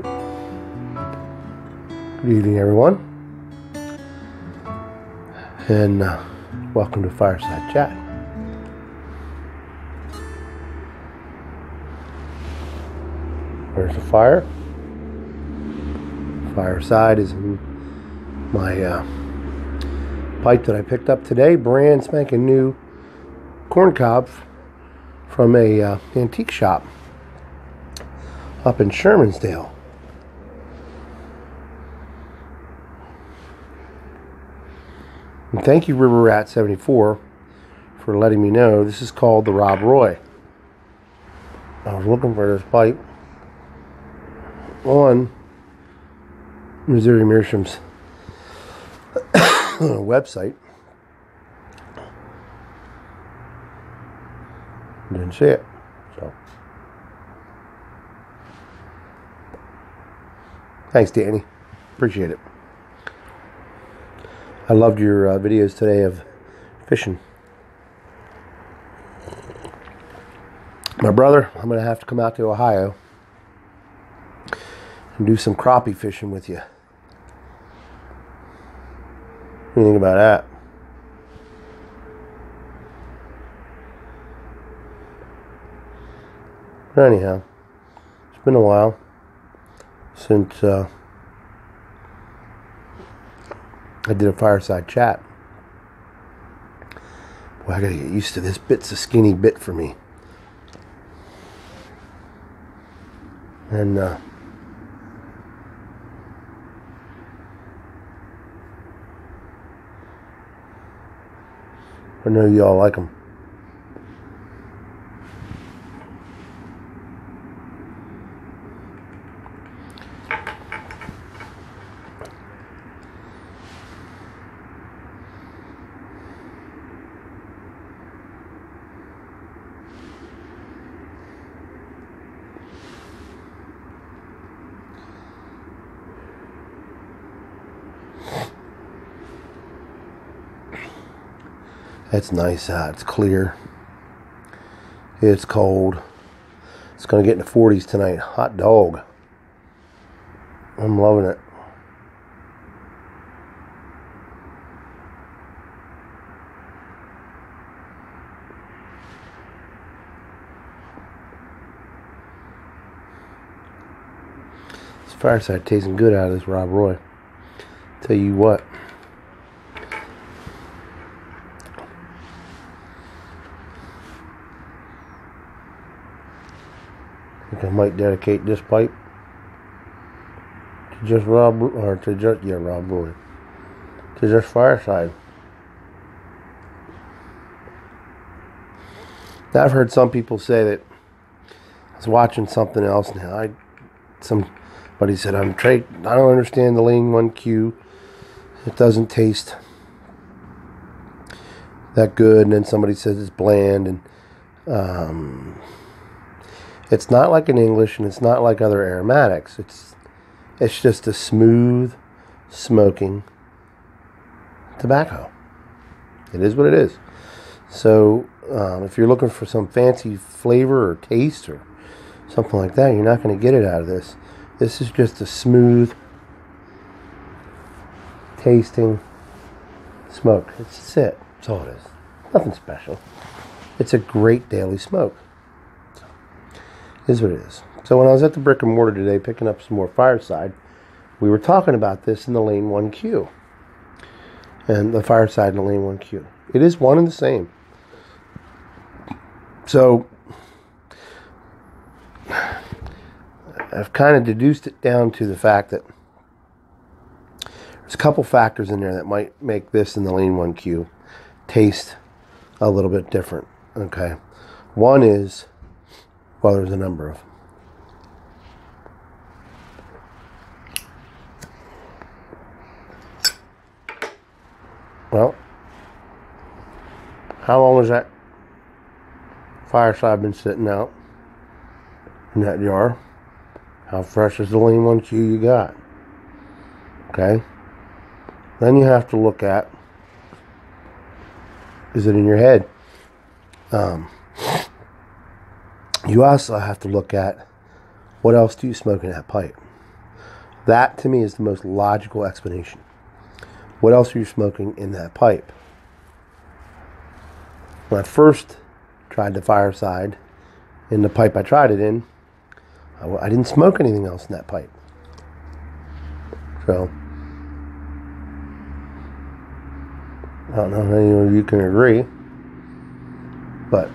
Good evening, everyone, and welcome to Fireside Chat. There's a fire. Fireside is in my pipe that I picked up today, brand spanking new corncob from a antique shop up in Shermansdale. And thank you, River Rat 74, for letting me know. This is called the Rob Roy. I was looking for this pipe on Missouri Meerschaum's website. Didn't see it, so thanks, Danny. Appreciate it. I loved your videos today of fishing. My brother, I'm going to have to come out to Ohio and do some crappie fishing with you. What do you think about that? But anyhow, it's been a while since I did a fireside chat. Boy, I gotta get used to this. Bit's a skinny bit for me. And I know you all like them. It's nice out. It's clear. It's cold. It's going to get in the 40s tonight. Hot dog. I'm loving it. This fireside tasting good out of this Rob Roy. Tell you what. I think I might dedicate this pipe to just Rob Roy, to just Fireside. Now, I've heard some people say that I was watching something else now. Somebody said I don't understand the Lane 1Q. It doesn't taste that good, and then somebody says it's bland, and it's not like an English, and it's not like other aromatics. It's just a smooth smoking tobacco. It is what it is. So if you're looking for some fancy flavor or taste or something like that, you're not going to get it out of this. This is just a smooth tasting smoke. It's it. That's all it is. Nothing special. It's a great daily smoke. Is what it is. So when I was at the brick and mortar today picking up some more Fireside, we were talking about this in the Lane 1Q. And the Fireside in the Lane 1Q. It is one and the same. So I've kind of deduced it down to the fact that there's a couple factors in there that might make this in the Lane 1Q taste a little bit different. Okay. One is, well, there's a number of. Well, how long has that Fireside been sitting out in that jar? How fresh is the Lane 1Q you got? Okay. Then you have to look at, is it in your head? You also have to look at what else do you smoke in that pipe. That, to me, is the most logical explanation. What else are you smoking in that pipe? When I first tried the Fireside, in the pipe I tried it in, I didn't smoke anything else in that pipe. So, I don't know if any of you can agree, but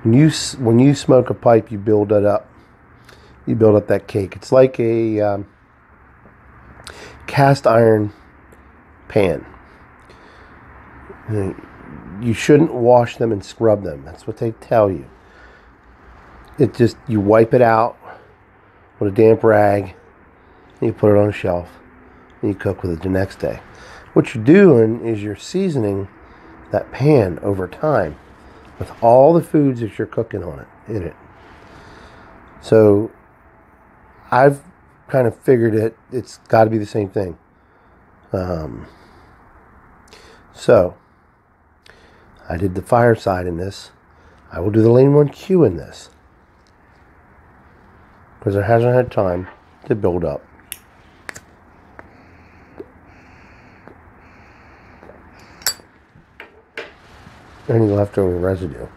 when you smoke a pipe, you build it up. You build up that cake. It's like a cast iron pan. You shouldn't wash them and scrub them. That's what they tell you. You wipe it out with a damp rag, and you put it on a shelf, and you cook with it the next day. What you're doing is you're seasoning that pan over time with all the foods that you're cooking in it. So I've kind of figured it's got to be the same thing. So I did the Fireside in this. I will do the Lane 1Q in this, because it hasn't had time to build up. Any leftover residue.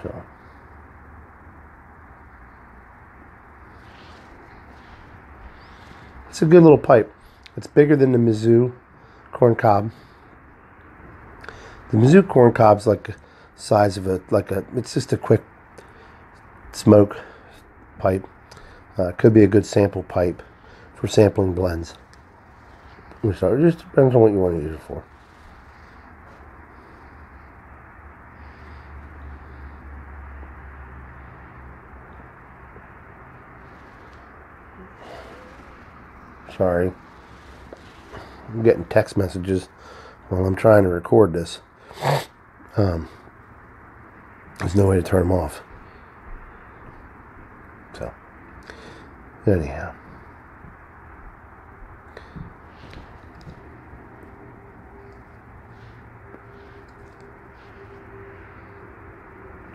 So it's a good little pipe. It's bigger than the Mizzou corn cob. The Mizzou corn cob's like the size of it's just a quick smoke pipe. Could be a good sample pipe for sampling blends. So it just depends on what you want to use it for. Sorry. I'm getting text messages while I'm trying to record this. There's no way to turn them off. So, anyhow.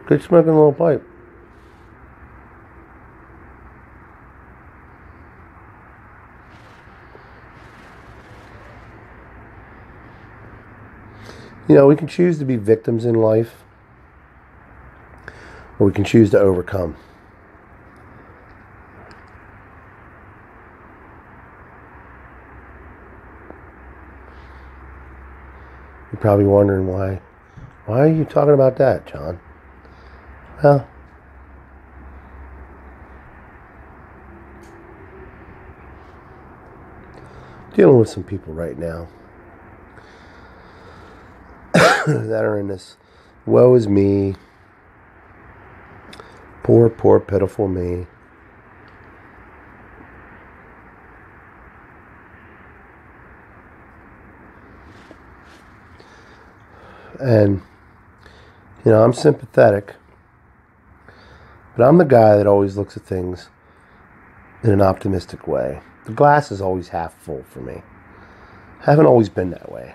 Good smoking little pipe. You know, we can choose to be victims in life, or we can choose to overcome. You're probably wondering why are you talking about that, John? Well, dealing with some people right now that are in this woe is me, poor, pitiful me. And, you know, I'm sympathetic, but I'm the guy that always looks at things in an optimistic way. The glass is always half full for me. I haven't always been that way.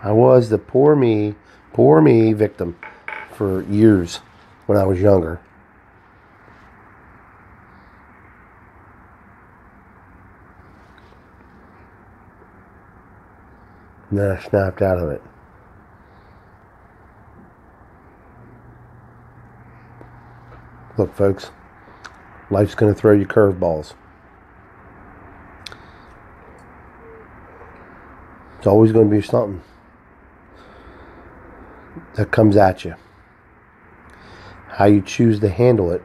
I was the poor me victim for years when I was younger. And then I snapped out of it. Look, folks, life's going to throw you curveballs. It's always going to be something that comes at you. How you choose to handle it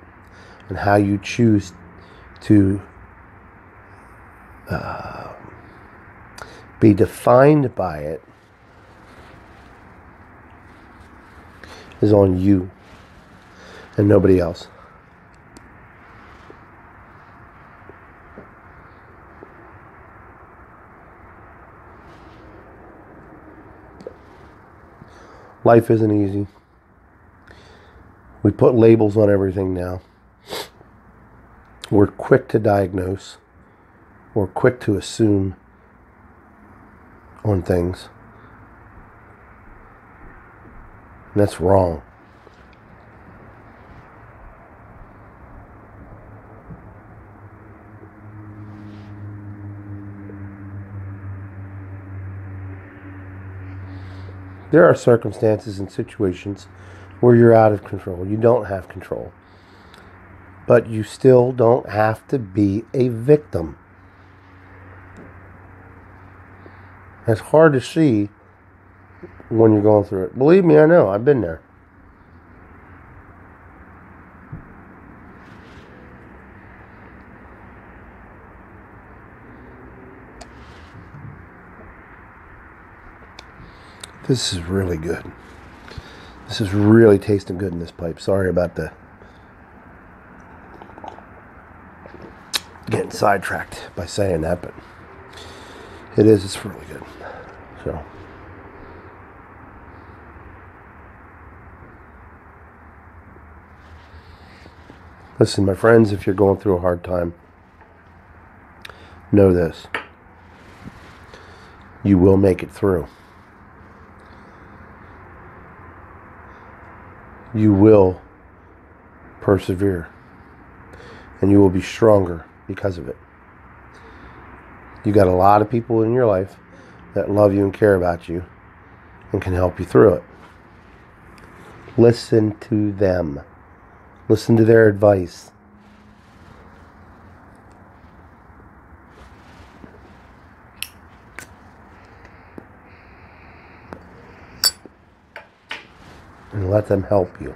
and how you choose to be defined by it is on you and nobody else. Life isn't easy. We put labels on everything now. We're quick to diagnose. We're quick to assume on things. And that's wrong. There are circumstances and situations where you're out of control. You don't have control. But you still don't have to be a victim. It's hard to see when you're going through it. Believe me, I know. I've been there. This is really good. This is really tasting good in this pipe. Sorry about the getting sidetracked by saying that, but it's really good. So listen, my friends, if you're going through a hard time, know this. You will make it through. You will persevere. And you will be stronger because of it. You got a lot of people in your life that love you and care about you and can help you through it. Listen to them. Listen to their advice. And let them help you.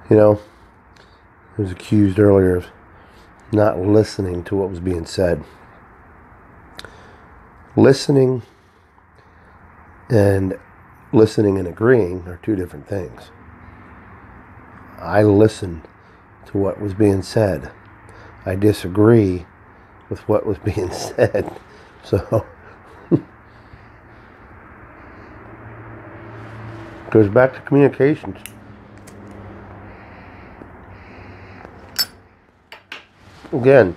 You know, I was accused earlier of not listening to what was being said. Listening and agreeing are two different things. I listened to what was being said. I disagree with what was being said. So, goes back to communications. Again,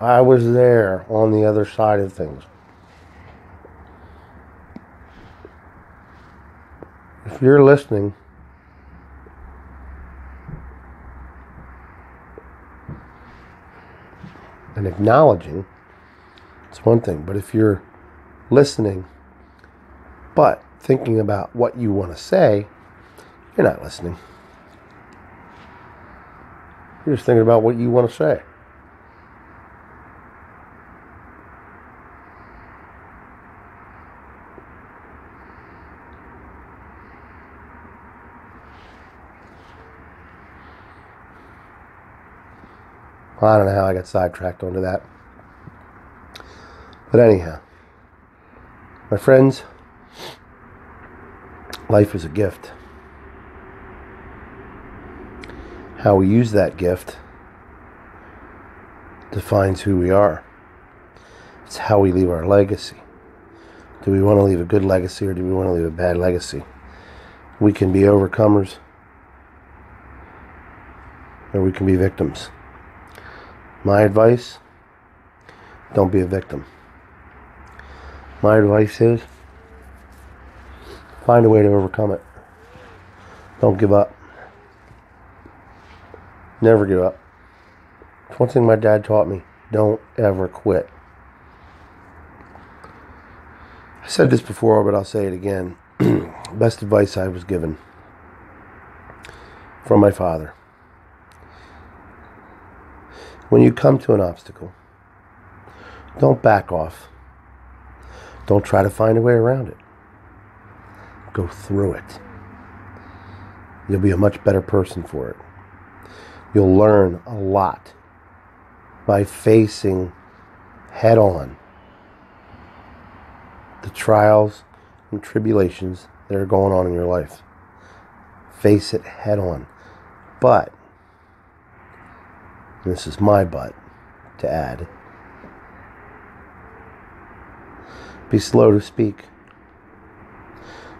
I was there on the other side of things. If you're listening, and acknowledging, it's one thing. But if you're listening, but thinking about what you want to say, you're not listening. You're just thinking about what you want to say. Well, I don't know how I got sidetracked onto that. But anyhow, my friends, life is a gift. How we use that gift defines who we are. It's how we leave our legacy. Do we want to leave a good legacy or do we want to leave a bad legacy? We can be overcomers or we can be victims. My advice, don't be a victim. My advice is, find a way to overcome it. Don't give up. Never give up. It's one thing my dad taught me. Don't ever quit. I said this before, but I'll say it again. Best advice I was given from my father. When you come to an obstacle, don't back off. Don't try to find a way around it. Go through it. You'll be a much better person for it. You'll learn a lot by facing head on the trials and tribulations that are going on in your life. Face it head on. But, and this is my but to add, be slow to speak.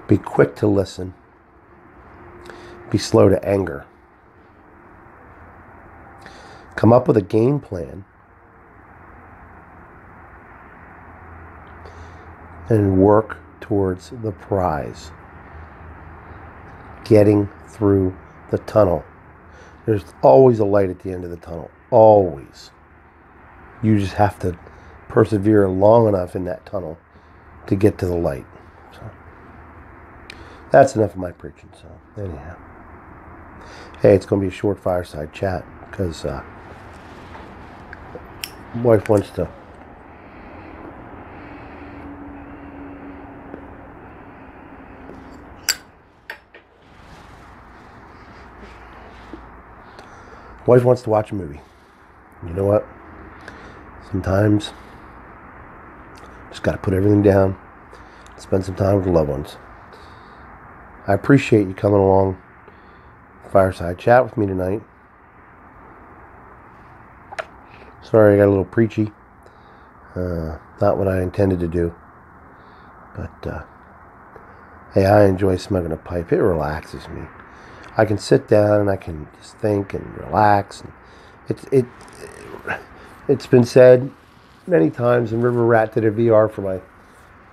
Be quick to listen. Be slow to anger. Come up with a game plan and work towards the prize. Getting through the tunnel. There's always a light at the end of the tunnel. Always. You just have to persevere long enough in that tunnel to get to the light. So that's enough of my preaching. So anyhow, hey, it's going to be a short fireside chat because wife wants to watch a movie. You know what? Sometimes just got to put everything down, spend some time with the loved ones. I appreciate you coming along Fireside Chat with me tonight. Sorry I got a little preachy. Not what I intended to do. But hey, I enjoy smoking a pipe. It relaxes me. I can sit down and I can just think and relax. And it's been said many times, and River Rat did a VR for my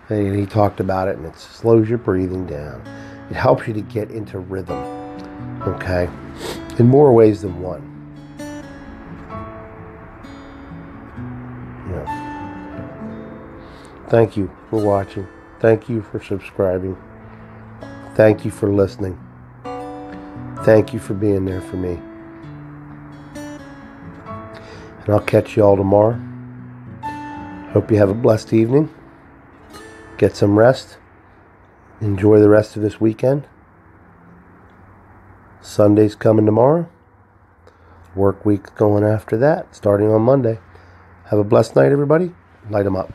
thing, and he talked about it, and it slows your breathing down. It helps you to get into rhythm, okay, in more ways than one. Thank you for watching. Thank you for subscribing. Thank you for listening. Thank you for being there for me. And I'll catch you all tomorrow. Hope you have a blessed evening. Get some rest. Enjoy the rest of this weekend. Sunday's coming tomorrow. Work week going after that, starting on Monday. Have a blessed night, everybody. Light 'em up.